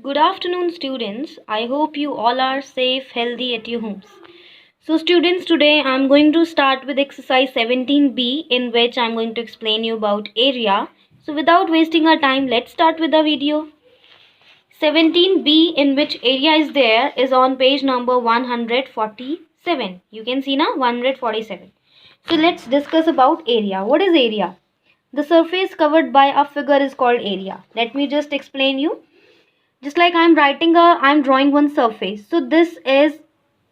Good afternoon, students. I hope you all are safe, healthy at your homes. So, students, today I'm going to start with exercise 17B, in which I'm going to explain you about area. So, without wasting our time, let's start with the video. 17B, in which area is there, is on page number 147. You can see now 147. So, let's discuss about area. What is area? The surface covered by a figure is called area. Let me just explain you. Just like I'm drawing one surface, so this is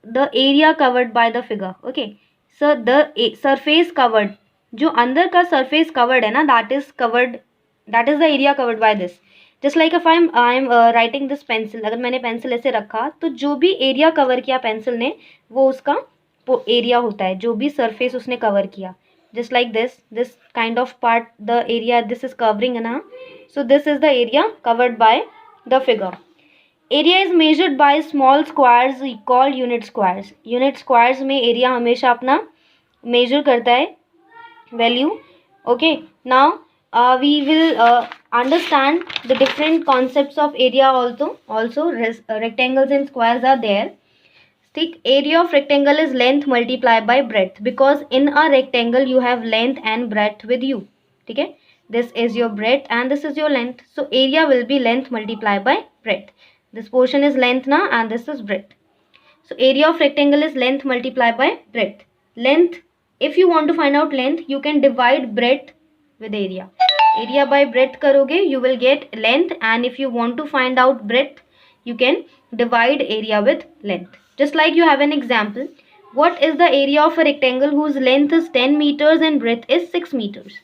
the area covered by the figure. Okay, so the surface covered, जो अंदर का surface covered है ना, that is the area covered by this. Just like if I'm writing this pencil, अगर मैंने pencil ऐसे रखा तो जो भी एरिया कवर किया पेंसिल ने वो उसका एरिया होता है, जो भी सरफेस उसने कवर किया. Just like this kind of part, the area this is covering ना, so this is the area covered by the figure. Area is measured by small squares called unit squares. Unit squares में area हमेशा अपना measure करता है value. Okay, now we will understand the different concepts of area also rectangles and squares are there. Stick area of rectangle is length multiplied by breadth, because in a rectangle you have length and breadth with you. Okay, this is your breadth and this is your length, so area will be length multiplied by breadth. This portion is length now and this is breadth. So area of rectangle is length multiplied by breadth. Length, if you want to find out length, you can divide breadth with area. Area by breadth karoge, you will get length, and if you want to find out breadth, you can divide area with length. Just like you have an example. What is the area of a rectangle whose length is 10 meters and breadth is 6 meters?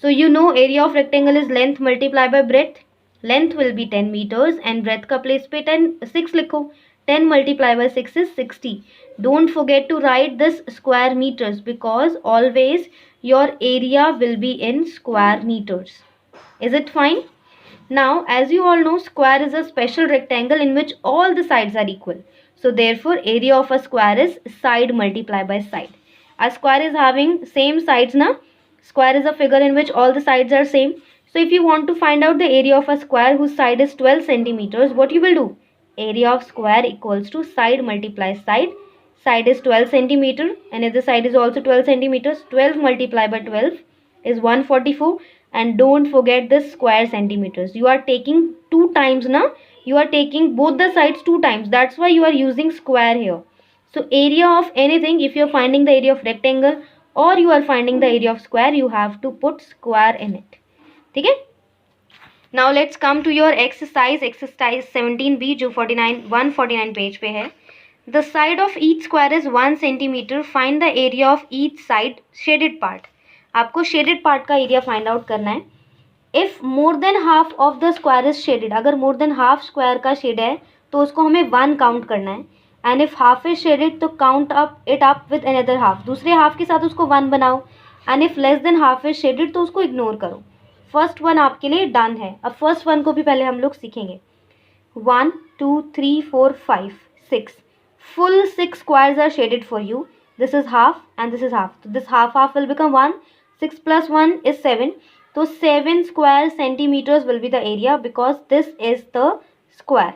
So you know area of rectangle is length multiplied by breadth. Length will be 10 meters and breadth का place पे 6 लिखो. 10 multiplied by 6 is 60. Don't forget to write this square meters, because always your area will be in square meters. Is it fine? Now, as you all know, square is a special rectangle in which all the sides are equal. So therefore, area of a square is side multiplied by side. A square is having same sides na. Square is a figure in which all the sides are same. So if you want to find out the area of a square whose side is 12 centimeters, what you will do? Area of square equals to side multiply side. Side is 12 centimeter and if the side is also 12 centimeters, 12 multiplied by 12 is 144. And don't forget this square centimeters. You are taking 2 times now. You are taking both the sides 2 times. That's why you are using square here. So area of anything, if you are finding the area of rectangle or you are finding the area of square, you have to put square in it. Okay? Now let's come to your exercise 17B, जो 149 page पे है. The side of each square is 1 centimeter. Find the area of each side shaded part. आपको shaded part का area find out करना है. If more than half of the square is shaded, अगर more than half square का shade है तो उसको हमें 1 काउंट करना है. And if half is shaded तो count up with another half, दूसरे हाफ के साथ उसको 1 बनाओ. And if less than half is shaded तो उसको इग्नोर करो. फर्स्ट वन आपके लिए डन है. अब फर्स्ट वन को भी पहले हम लोग सीखेंगे. 1 2 3 4 5 6 full 6 squares are shaded for you. This is half and this is half. So this half will become 1. 6 plus 1 is 7. So 7 square centimeters will be the area, because this is the square.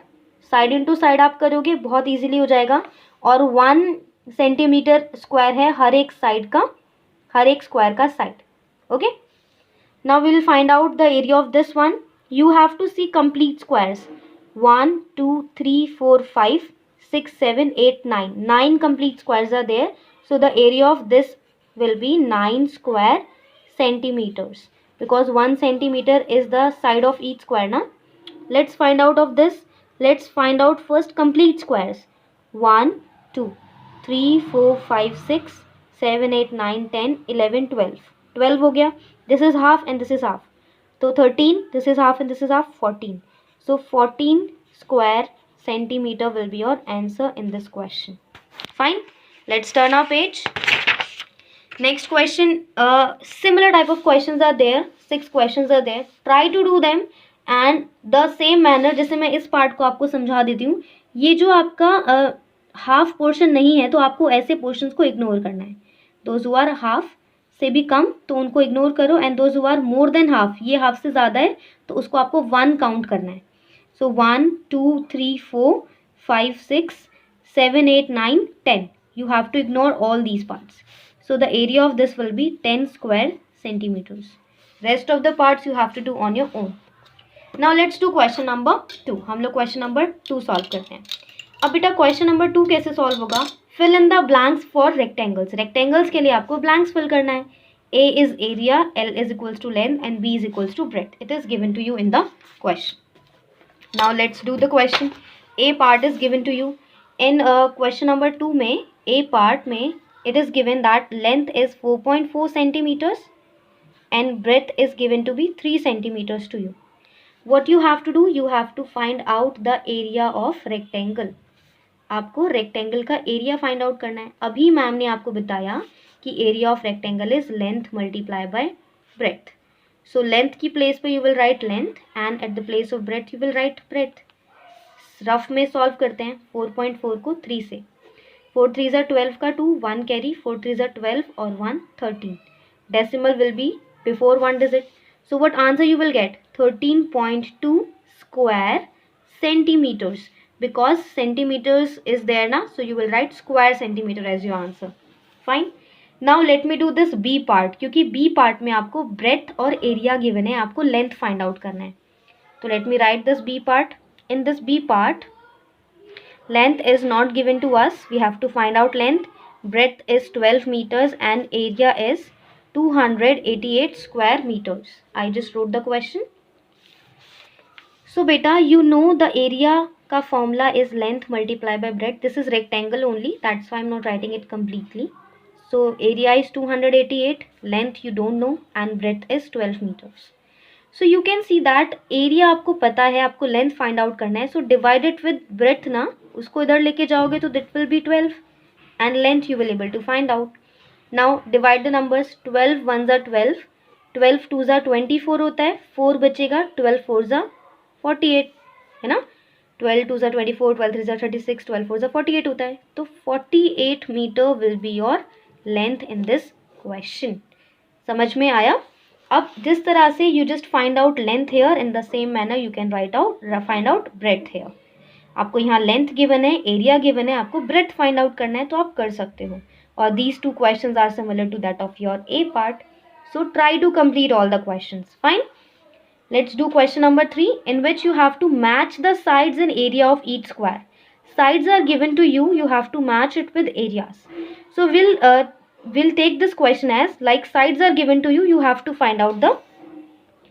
Side into side आप करोगे बहुत easily हो जाएगा. और 1 centimetre square है हर एक side का, हर एक स्क्वायर का side. Okay, now we will find out the area of this one. You have to see complete squares. 1 2 3 4 5 6 7 8 9. 9 complete squares are there. So the area of this will be 9 square centimeters, because 1 centimeter is the side of each square na. Let's find out of this. Let's find out first complete squares. 1 2 3 4 5 6 7 8 9 10 11 12. 12 हो गया. This is half and this is half. So 13, this is half and this is half, 14. So 14 square centimeter will be your answer in this question. Fine. Let's turn our page. Next question. Similar type of questions are there. 6 questions are there. Try to do them and the same manner. जैसे मैं इस part को आपको समझा देती हूँ. ये जो आपका हाफ पोर्शन नहीं है तो आपको ऐसे पोर्शंस को इग्नोर करना है. Those who are हाफ से भी कम तो उनको इग्नोर करो, and those who are more than half, ये हाफ से ज़्यादा है तो उसको आपको 1 काउंट करना है. So 1, 2, 3, 4, 5, 6, 7, 8, 9, 10. You have to ignore all these parts. So the area of this will be 10 square centimeters. Rest of the parts you have to do on your own. Now let's do question number 2. हम लोग question number 2 solve करते हैं. अब बेटा question number 2 कैसे solve होगा? Fill in the blanks for rectangles. Rectangles के लिए आपको blanks fill करना है. A is area, L is equals to length and B is equals to breadth. It is given to you in the question. Now let's do the question. A part is given to you. In question number 2 में A part में it is given that length is 4.4 centimeters and breadth is given to be 3 centimeters to you. What you have to do? You have to find out the area of rectangle. आपको rectangle का area find out करना है. अभी ma'am ने आपको बताया कि area of rectangle is length multiply by breadth. So length की प्लेस पे you will write length and at the place of breadth you will write breadth. Rough में सॉल्व करते हैं. 4.4 को 3 से. 4 3 ज़ा 12 का 2, 1 कैरी, 4 3 ज़ा 12 और 1 13. Decimal will be before 1 digit. So what answer you will gate? 13.2 square centimeters. Because centimeters is there na, so you will write square centimeter as your answer. Fine. Now let me do this B part. क्योंकि B part में आपको breadth और area given है, आपको length find out करना है. तो let me write this B part. In this B part, length is not given to us. We have to find out length. Breadth is 12 meters and area is 288 square meters. I just wrote the question. So beta, you know the area का formula is length multiplied by breadth. This is rectangle only, that's why I'm not writing it completely. So area is 288, length you don't know and breadth is 12 meters. So you can see that area आपको पता है, आपको length find out करना है. So divide it with breadth ना, उसको इधर लेके जाओगे तो that will be 12 and length you will able to find out. Now divide the numbers. 12 1 ज़ा 12, 12 2 ज़ा 24 होता है, 4 बचेगा, 12 4 ज़ा 48 है ना. 12 2 ज़ा 24, 12 3 ज़ा 36, 12 4 ज़ा 48 होता है. तो 48 metre will be your length in this question. समझ में आया? अब जिस तरह से you just find out length here, in the same manner you can write out find out breadth here. आपको यहाँ लेंथ गिवन है, एरिया गिवन है, आपको ब्रेड्थ फाइंड आउट करना है तो आप कर सकते हो. और these two questions are similar to that of your A part. So try to complete all the questions. Fine. Let's do question number 3, in which you have to match the sides and area of each square. Sides are given to you, you have to match it with areas. So we'll take this question as like sides are given to you, you have to find out the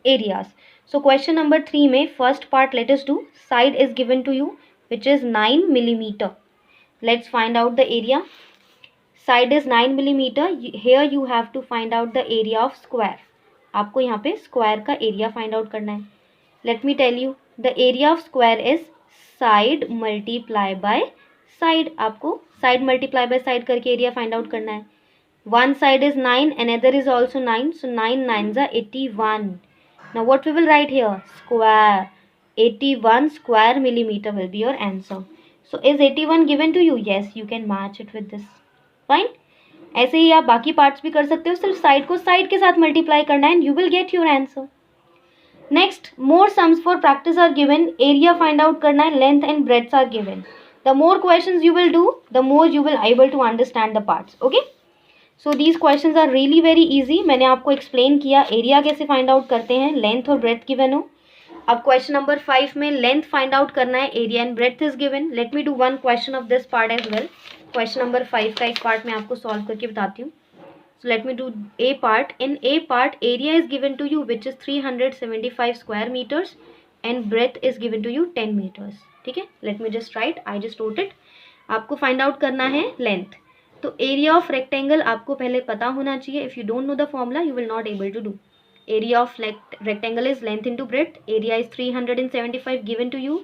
areas. So question number 3 में first part let us do. Side is given to you which is 9 millimeter. Let's find out the area. Side is 9 millimeter. Here you have to find out the area of square. आपको यहाँ पे square का area find out करना है. Let me tell you the area of square is side multiply by side. आपको side multiply by side करके area find out करना है. One side is 9 another is also 9, so 9 9 ज़ा 81. Now what we will write here? Square. 81 square millimeter will be your answer. So is 81 given to you? Yes, you can match it with this. Fine. ऐसे ही आप बाकी parts भी कर सकते हो, सिर्फ side को साइड के साथ मल्टीप्लाई करना है and you will get your answer. Next, more sums for practice are given. Area find out करना है, length and breadth are given. The more questions you will do, the more you will able to understand the parts. Okay, so these questions are really very easy. मैंने आपको explain किया area कैसे find out करते हैं, length और breadth given हो. अब question number 5 में लेंथ फाइंड आउट करना है, area and breadth is given. Let me do one question of this part as well. Question number 5 का एक पार्ट मैं आपको सॉल्व करके बताती हूँ. So let me do A part. In A part area is given to you which is 375 square metres and breadth is given to you 10 metres. ठीक है, let me just write, I just wrote it. आपको find out करना है length. तो area of rectangle आपको पहले पता होना चाहिए. If you don't know the formula you will not able to do. Area of rectangle is length into breadth. Area is 375 given to you.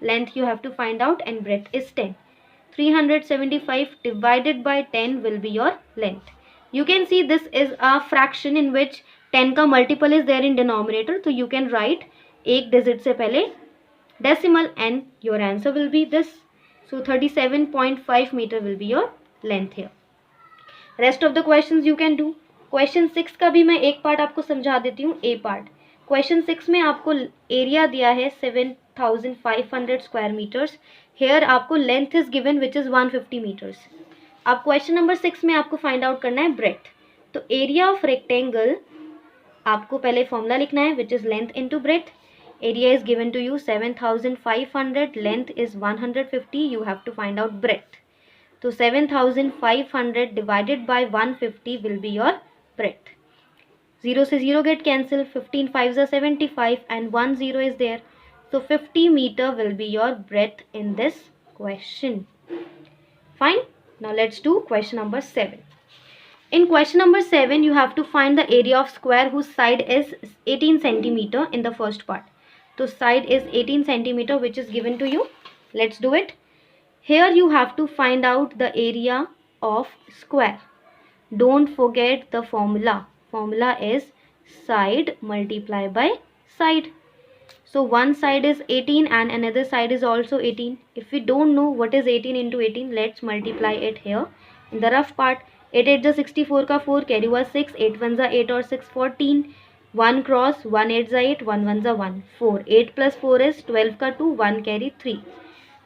Length you have to find out and breadth is 10. 375 divided by 10 will be your length. You can see this is a fraction in which 10 का multiple is there in denominator. So you can write एक digit से पहले decimal and your answer will be this. So 37.5 meter will be your length here. Rest of the questions you can do. Question 6 का भी मैं एक part आपको समझा देती हूँ. ए पार्ट क्वेश्चन 6 में आपको एरिया दिया है 7500 स्क्वायर मीटर्स. हेयर आपको length is given which is 150 metres. अब क्वेश्चन नंबर 6 में आपको फाइंड आउट करना है ब्रेथ. तो एरिया ऑफ रेक्टेंगल आपको पहले फॉर्मूला लिखना है which is length into breadth. Area is given to you 7500, length is 150, you have to find out breadth. तो 7500 divided by 150 will be your breadth. 0 से 0 get cancel, 15 5s are 75 and 1 0 is there. So 50 meter will be your breadth in this question. Fine. Now let's do question number 7. In question number 7, you have to find the area of square whose side is 18 centimeter in the first part. So side is 18 centimeter which is given to you. Let's do it. Here you have to find out the area of square. Don't forget the formula. Formula is side multiplied by side. So one side is 18 and another side is also 18. If we don't know what is 18 into 18, let's multiply it here. In the rough part, 8 8 is 64 का 4, carry was 6, 8 1 is 8 or 6 14, 1 cross, 1 8 is 8, 1 1 is 1, 4, 8 plus 4 is 12 का 2, 1 carry 3.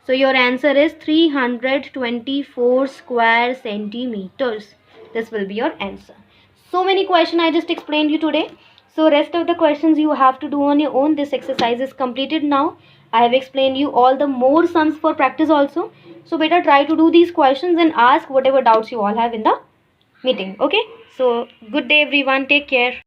So your answer is 324 square centimeters. This will be your answer. So many questions I just explained you today. So rest of the questions you have to do on your own. This exercise is completed now. I have explained you all the more sums for practice also. So better try to do these questions and ask whatever doubts you all have in the meeting. Okay. So good day everyone. Take care.